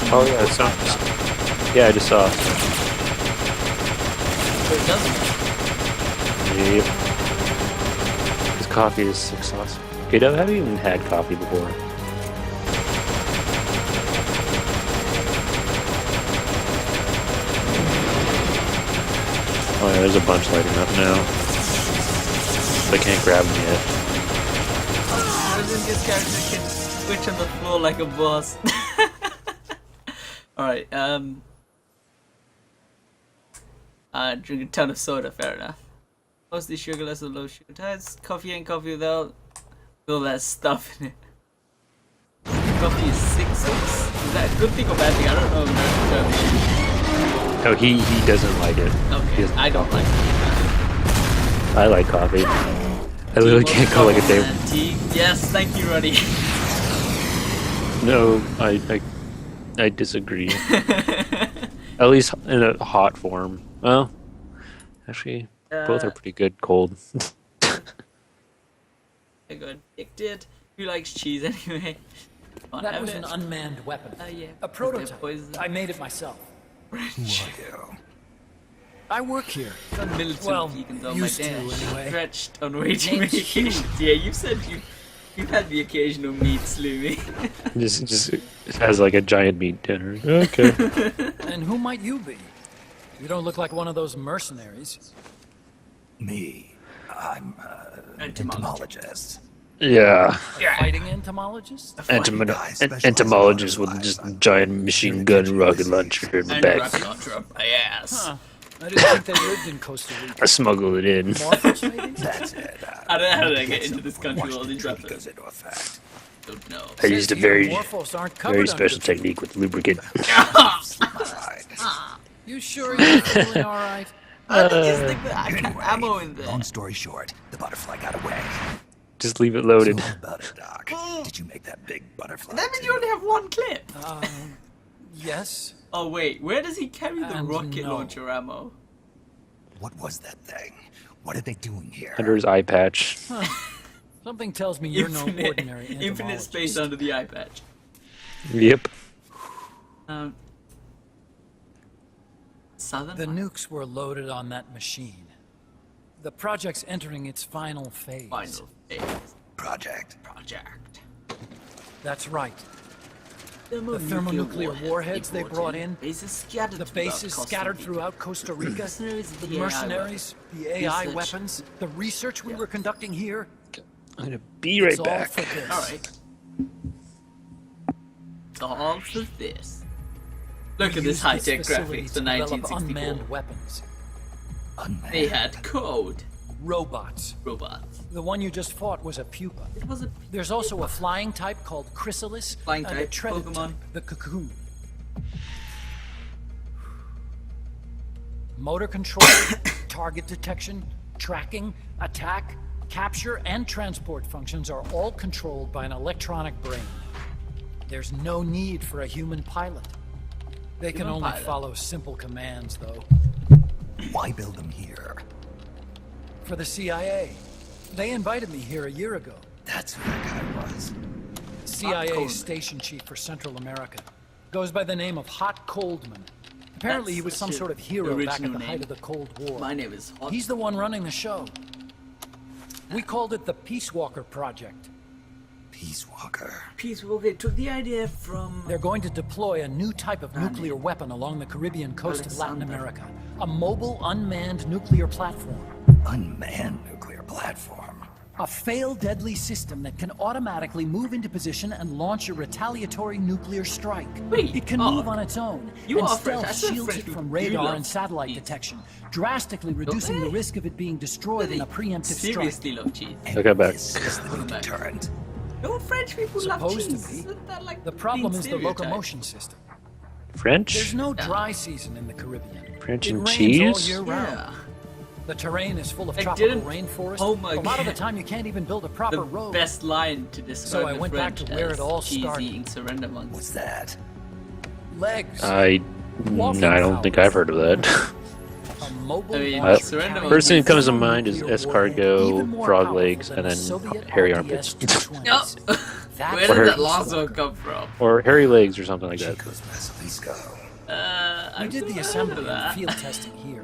Oh yeah, it sounds. Yeah, I just saw. It doesn't. Yep. This coffee is sick sauce. Okay, Dove, have you even had coffee before? Oh yeah, there's a bunch lighting up now. They can't grab them yet. Doesn't this character can switch on the floor like a boss? Alright, drink a ton of soda, fair enough. Mostly sugarless or low sugar types. Coffee ain't coffee without all that stuff in it. Coffee is 6 6. Is that a good thing or bad thing? I don't know American terms. Oh, he doesn't like it. Okay, I don't like it. I like coffee. I literally can't go like a day. Tea? Yes, thank you, Roddy. No, I disagree. At least in a hot form. Well, actually, both are pretty good cold. I got addicted. Who likes cheese anyway? That was an unmanned weapon. Yeah. A prototype. I made it myself. Who are you? I work here. Militant Well, vegans on my used to, dash. anyway. Stretched on way to Name's vacations. Yeah, you said you've had the occasional meat sloomy. just has like a giant meat dinner. Okay. And who might you be? You don't look like one of those mercenaries. Me. I'm entomologist. Yeah. Fighting entomologist? Entomologist with just a giant machine gun rocket launcher in the And back. rocket launcher up my ass. Huh. I didn't think they lived in Costa Rica. I smuggled it in. Morphos, maybe? That's it. How did I get into this country while these Washington rappers? goes into effect. Don't know. I used a Says here very, Morphos aren't covered very under special the- technique with lubricant. Right. You sure you're feeling alright? I think I got ammo in there. Long story short, the butterfly got away. Just leave it So loaded. how about it, Doc? Did you make that big butterfly? That means too? you only have one clip. Yes. Oh wait, where does he carry the And rocket no. launcher ammo? What was that thing? What are they doing here? Under his eye patch. Something tells me you're no ordinary Infinite entomologist. space under the eye patch. Yep. Southern. The nukes were loaded on that machine. The project's entering its final phase. Final phase Project. project. That's right. The thermonuclear warheads they brought in, Bases scattered. the bases scattered throughout Costa Rica, the mercenaries, the AI Research. weapons, the research we were conducting here. I'm gonna be right It's all back. for this. All right. It's all for this. Look at We this used high-tech facility graphics. to The develop 1964. unmanned weapons, Unmanned. They had code. robots. Robots. The one you just fought was a pupa. It was a There's also a flying type called Chrysalis, Flying and a type, treaded Pokemon. type, the cocoon. Motor control, target detection, tracking, attack, capture, and transport functions are all controlled by an electronic brain. There's no need for a human pilot. They can Human only pilot. follow simple commands, though. Why build them here? For the CIA. They invited me here a year ago. That's who that guy was. CIA Coleman. Station Chief for Central America. Goes by the name of Hot Coldman. Apparently he was That's some the sort of hero back at original the name. height of the Cold War. My name is Hot. He's the one running the show. We called it the Peace Walker Project. Peace Walker. Peaceful. They took the idea from. They're going to deploy a new type of nuclear weapon along the Caribbean coast of Latin America. A mobile, unmanned nuclear platform. Unmanned nuclear platform. A failed deadly system that can automatically move into position and launch a retaliatory nuclear strike. Wait, it can oh. move on its own, You and are French. stealth I said shields French it people from do radar love and satellite cheese. detection, drastically reducing the they? risk of it being destroyed in a preemptive strike. Seriously love cheese. And Okay, back. this is the new back. deterrent. No French people love Supposed to cheese. be. Isn't that like The problem being is the stereotyped? locomotion system. There's French? no dry season in the Caribbean. French it and rains cheese? all year round. Yeah. The terrain is full of I tropical didn't- rainforest. Oh my a lot of the God. time you can't even build a proper The road. best line to describe So I the went back French to where as it all cheese started. eating surrender monks. What's that? Legs. No, I don't think I've heard of that. A mobile I mean, launcher surrender carrying First thing that comes to a mind is nuclear escargot, warhead even more frog powerful legs, than and a then Soviet hairy RTS armpits. 220s. That's Where Or did her- that last one come from? Or hairy legs or something like that. Chico's Basilisco. We I'm did so the mad assembly at and that. field testing here.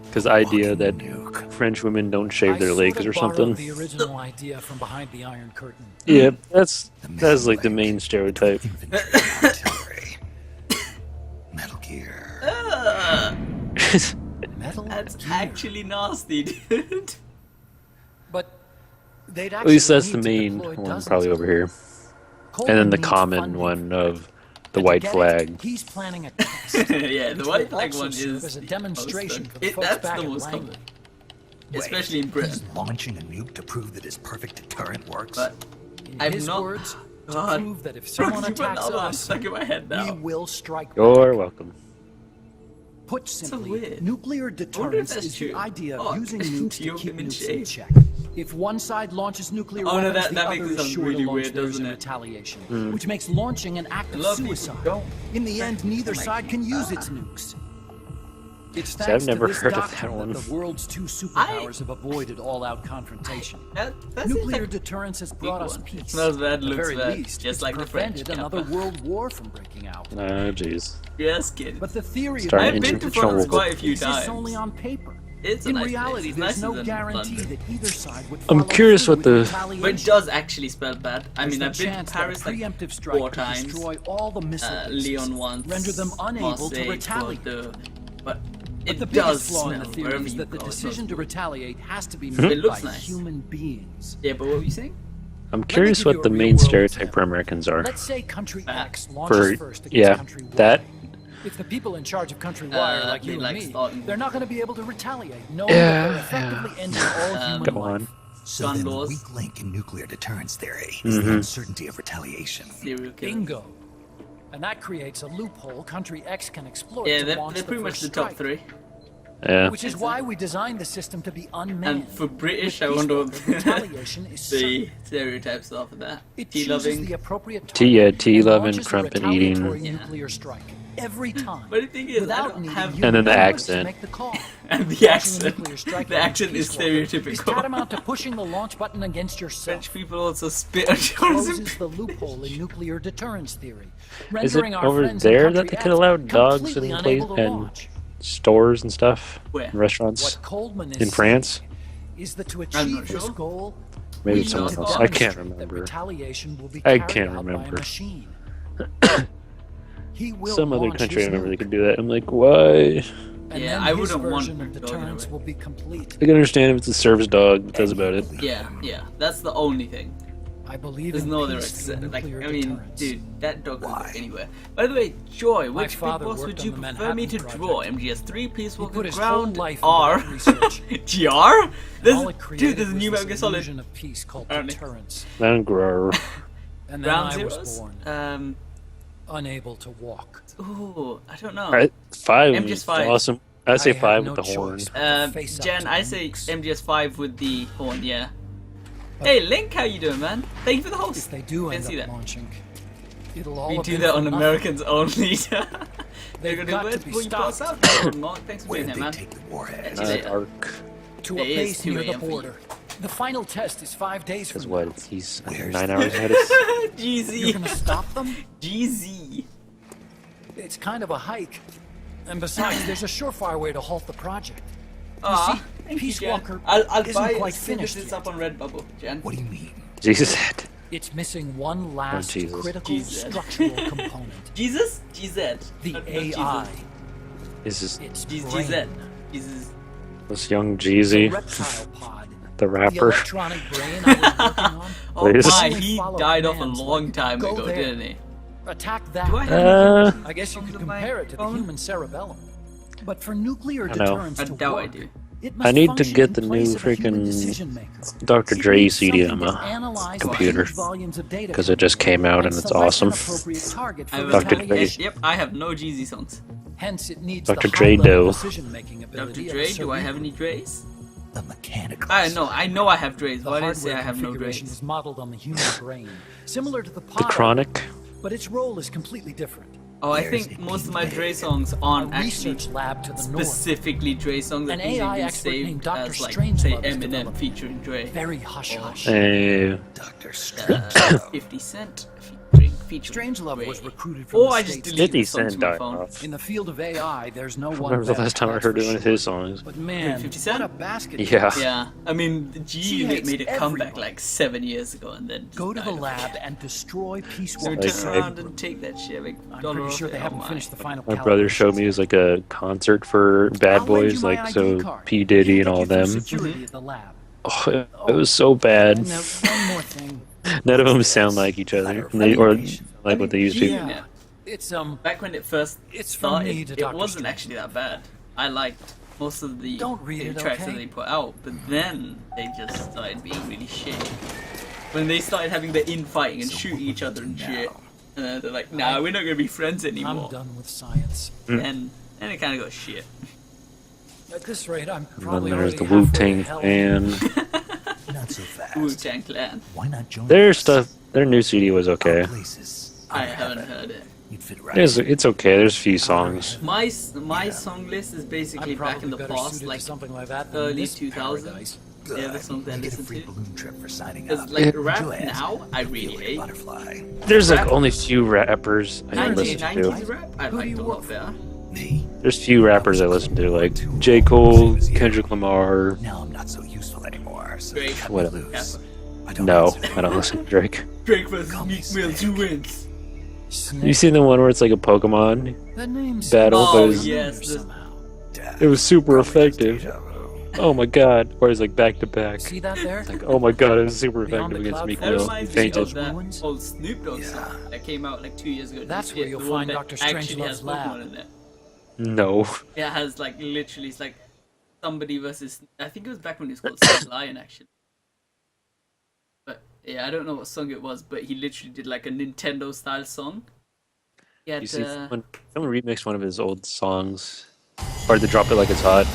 Because the idea Walking that nuke. French women don't shave their I legs sort or of borrowed something. the original idea from behind the Iron Curtain. Yeah, that's missing like the leg. main stereotype. Infantry and artillery. Metal Gear. Metal That's Gear. actually nasty, dude. But they'd At least actually that's the need to main deploy one, dozens probably of over them. here. Coleman And then the needs common funding one for of that. the And to white get it, flag. he's planning a test. Yeah, the which white will flag also one serve is as a the demonstration most for the folks that's back the in most Langley. common. Especially in Britain. He's launching a nuke to prove that his perfect deterrent works. But In I'm his not- words, to God. prove that if someone You put attacks another one us, stuck in my head we now. will strike You're back. welcome. Put so simply, weird. nuclear wonder if deterrence that's is the true. idea Fuck. of using nukes to You're keep him in nukes in shape. check. If one side launches nuclear Oh, no, weapons, that the makes other it is sound sure really to launch weird, theirs doesn't in it? retaliation, which makes launching an act A of lot of people suicide. don't. In the end, neither my side can use its nukes. It's See, I've thanks never to this heard of doctrine that one. the world's two superpowers have avoided all-out confrontation. That seems Nuclear like deterrence has brought us one. peace. It's not as bad, At the looks very bad, least, just it's like the French. prevented another world war from breaking out. Oh, jeez. Yes, kid. But the theory of Starting I've been engine to France control. quite a few exists times. only on paper. It's a In nice place. reality, It's there's nicer no than guarantee London. that either side would I'm follow curious through what with the- But it retaliation. does actually spell bad. I There's mean, the I've been to chance Paris that a like preemptive strike 4 could times. destroy all the missile bases, Lyon once. render them unable to Marseille, retaliate. Bordeaux. But But it the does biggest flaw in smell the theory wherever is you that the go. decision to retaliate has to be It made looks by nice. human beings. Yeah, but what were you saying? I'm curious give you what a the real main world stereotype example. for Americans are. Let's say country That. X launches For first against yeah, country Y. that. If the people in charge of country Y are like they you like and me, starting- they're not going to be able to retaliate, knowing Yeah, that they're effectively ending all human Go life. on. So gun then the laws. weak link in nuclear deterrence theory is the uncertainty of retaliation. Serial killer. Bingo. And that creates a loophole country X can exploit Yeah, to they're launch pretty the much first the top strike. 3. Yeah. Which is why we designed the system to be unmanned. And for British, I With wonder peace what work, retaliation is certain. the stereotypes are for that. It Tea chooses loving. the appropriate Tea- yeah, target tea and loving, launches a crumpet retaliatory eating. nuclear strike every time. But the thing is, I without don't needing have- human And then the members to accent. make the call. And the Launching a accent. nuclear strike The against accent is Peace Walker is stereotypical. tantamount to pushing the launch button against yourself. French people also spit on yours. Closes the loophole in nuclear deterrence theory, Is it rendering our over friends in there country that they X could allow dogs completely in unable place to and launch. stores and stuff? Where? In restaurants? What Coleman is In France? saying is that to not achieve this sure. goal, Maybe we it's need someone to else. I can't demonstrate that remember. retaliation will be I carried can't out by a remember. machine. He will Some other launch country I his remember they nuke, could do that. I'm like, why? and Yeah, then I his wouldn't want version of a dog deterrence anyway. will be complete. I can understand if it's a service dog, but that's about it. Yeah, yeah. That's the only thing. I believe There's in no other peace through except, like, nuclear I mean, deterrence. dude, that dog could go Why? anywhere. By the way, Joy, My which big father boss worked would on you the prefer me to Manhattan draw? Project. MGS3, Peace He Walker, put his whole Ground, life into R, that research. GR? All There's, it created dude, there's a was new this Metal Gear Solid. illusion of peace called Apparently. deterrence. Then grow. And then Ground I was Zeroes? born, unable to walk. Ooh, I don't know. Alright, 5 MGS5. is awesome. I say I had 5 no with the horn. choice but to face up Jen, to I the say nukes. MGS5 with the horn, yeah. Hey, Link, how you doing, man? Thank you for the host. If they do Didn't end see up that. launching, it'll all We have do been that for on nothing. Americans only. They've got to be stopped. Mark, thanks for Where being did here, they man. take the warhead? Today. Dark. To a It is base 2 near the a.m. for you. border. The final test is 5 days Because from what? now. He's Where's 9 the- hours ahead of us. You're GZ. gonna stop them? GZ. It's kind of a hike. And besides, there's a surefire way to halt the project. Aw, see, thank you, Peace Jen. Walker I'll isn't buy it quite as soon as finished it's yet. up on Redbubble, Jen. What do you mean? Jesus. It's missing one last Jesus. critical Jesus. structural component. Jesus? GZ. The Not AI. This is It's GZ. brain. Jesus. this young The Jeezy, reptile pod. the The rapper. electronic brain I was working on. Oh Please. my, Only he follow died off a commands long like, time "Go ago, there." didn't he? Attack that. Do I have I guess you could Under my compare it to the phone? human cerebellum. But for nuclear I know. deterrence I to doubt I work, do. it I must need to function get in the new place of a human freaking decision-maker. Dr. It Dre needs CD something on to my analyze computer. huge volumes of data because it just came out and it's select an awesome. appropriate target for I have Dr. Dre. retaliation. Yep, I have no GZ songs. Hence, it needs Dr. the Dre high-level Doe. decision-making Dr. ability of Dre, a do I have cerebral. any Dre's? The mechanical. I know I have Dre's. The Why did I say hardware I have no configuration Dre's? is modeled on the human brain, similar to the The pod, Chronic. but its role is completely different. Oh, I There's think a most of my big Dre bag. songs A aren't actually research lab to the north. specifically Dre songs. I An think they've AI been expert named saved Dr. as like, Strangelove say, is Eminem developing. featuring Dre. Very hush hush. Eh, Dr. Strange. 50 Cent featuring Strangelove Dre. was recruited from Oh, the I just States. deleted 50 the songs Cent from my died phone. off. In the field of AI, there's no I one. remember the better, last time I that's heard for one of sure. his songs. But man, 50 Cent? what a basket. Yeah. Yeah, I mean, the G She Unit hates made a comeback everyone. like 7 years ago and then just Go to the died. lab and destroy Peace So Walker's turn Like, around and take that shit. Like, I'm dollar pretty off sure it. they Oh haven't my. finished the final My brother showed me it was like a concert for Bad I'll lend Boys, you my like ID so card. P Diddy and It'll all get you through them. Security at the lab. Oh, it was so bad. And one more thing. None of them sound like each other, and they, or like what they used to. Yeah, Yeah. it's Back when it first It's from me started, to it Dr. wasn't Strange. actually that bad. I liked most of the Don't read it, tracks okay? that they put out, but then they just started being really shitty. When they started having the infighting and shooting each other and shit, and then they're like, "Nah, we're not gonna be friends I'm anymore." done with science. And it kind of got shit. At this rate, I'm And then probably there's the already Wu halfway Tang to hell. Clan. Not so fast. Wu Tang Clan. Why not join Their us? stuff, their new CD was okay. Our places. I Our haven't heaven. heard it. You'd fit right It's okay. There's a few songs. My Yeah. song list is basically I'm back in probably the better past, suited like to something like that than early this 2000s. paradise. Good. Yeah, the songs I You get a listen free to. balloon trip for signing Because up. like Yeah. rap Enjoy it. now, I really Feel like a hate. butterfly. There's like Rap- only few rappers I listen 1990s to. rap, I Who do liked you a work lot better. Me. There's few rappers I listen to, like J. Cole, Kendrick Lamar. Now I'm not so useful anymore. So Drake. cut What me a- loose. I don't No, answer I don't listen to Drake. Drake vs. Call Meek me Mill, Snake. 2 wins. You seen the one where it's like a Pokemon That name battle, Oh, but it was, yes, familiar the- somehow. Dad, it was super probably just effective. deja vu. Oh my god. Or it's like back to back. See that there? Like, oh my god, it was super Beyond effective the against cloud Meek forest, That Mill. He reminds me fainted. of that Ruins? old Snoop Dogg Yeah. song that came out like 2 years ago. That's Just where hit you'll the one find that Dr. actually has Strangelove's lab. Pokemon in it. No. It has like literally, it's like somebody versus. I think it was back when it was called Snake Lion actually. But yeah, I don't know what song it was, but he literally did like a Nintendo style song. He had You see, someone remixed one of his old songs, or they dropped it like it's hot,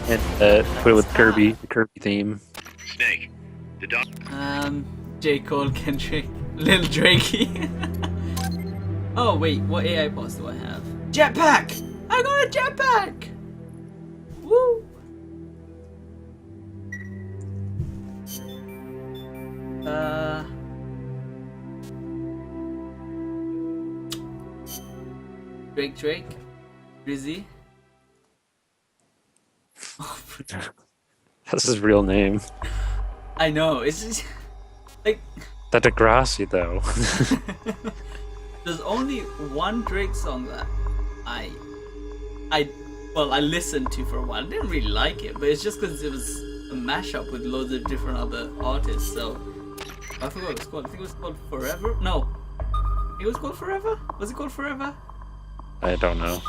and put it with Kirby, the Kirby theme. Snake, the dog. J. Cole, Kendrick, Lil Drakey. Oh wait, what AI boss do I have? Jetpack! I got a jetpack! Woo! Drake, Drizzy. That's his real name. I know, it's just like That Degrassi though. there's only one Drake song that I listened to for a while. I didn't really like it, but it's just because it was a mashup with loads of different other artists. So I forgot what it was called. I think it was called Forever. No, it was called Forever. Was it called Forever? I don't know.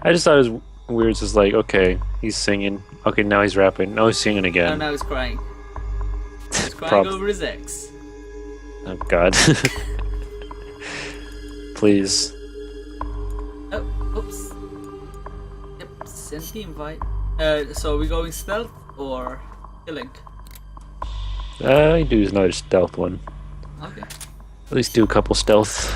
I just thought it was weird. It's just like, okay, he's singing. Okay, now he's rapping. Now he's singing Oh, again. now he's crying. He's crying Prob- over his ex. Oh God. Please. Oh, oops. Yep, send the invite. So are we going stealth or killing? I do another stealth one. Okay. At least do a couple stealth.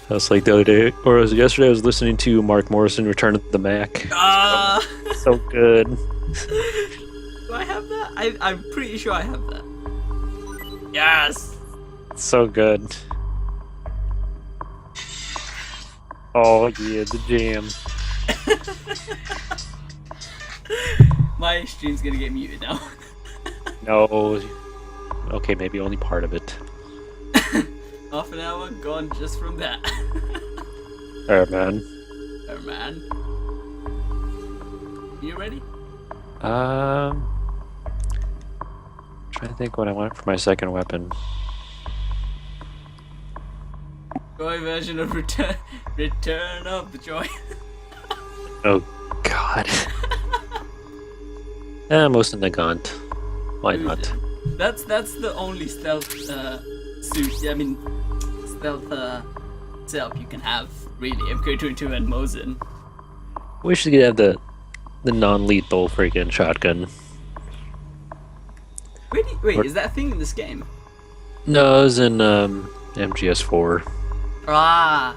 That was like the other day, or was it yesterday? I was listening to Mark Morrison Return of the Mac. Ah! So good. Do I have that? I'm pretty sure I have that. Yes! So good. Oh yeah, the jam. My stream's gonna get muted now. No. Okay, maybe only part of it. Half an hour gone just from that. Alright, man. Oh man. You ready? Trying to think what I want for my second weapon. Joy version of Return of the Joy. Oh God. Most in the Gaunt. Why not? That's the only stealth suit. I mean, stealth setup you can have really. MK22 and Mosin. Wish you could have the non-lethal freaking shotgun. Wait, is that a thing in this game? No, it was in MGS4. Yeah.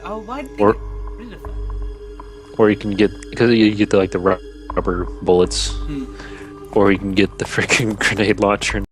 Oh, why did they Or- get rid of that? Or you can get, because you get the, like the rubber bullets, or you can get the freaking grenade launcher.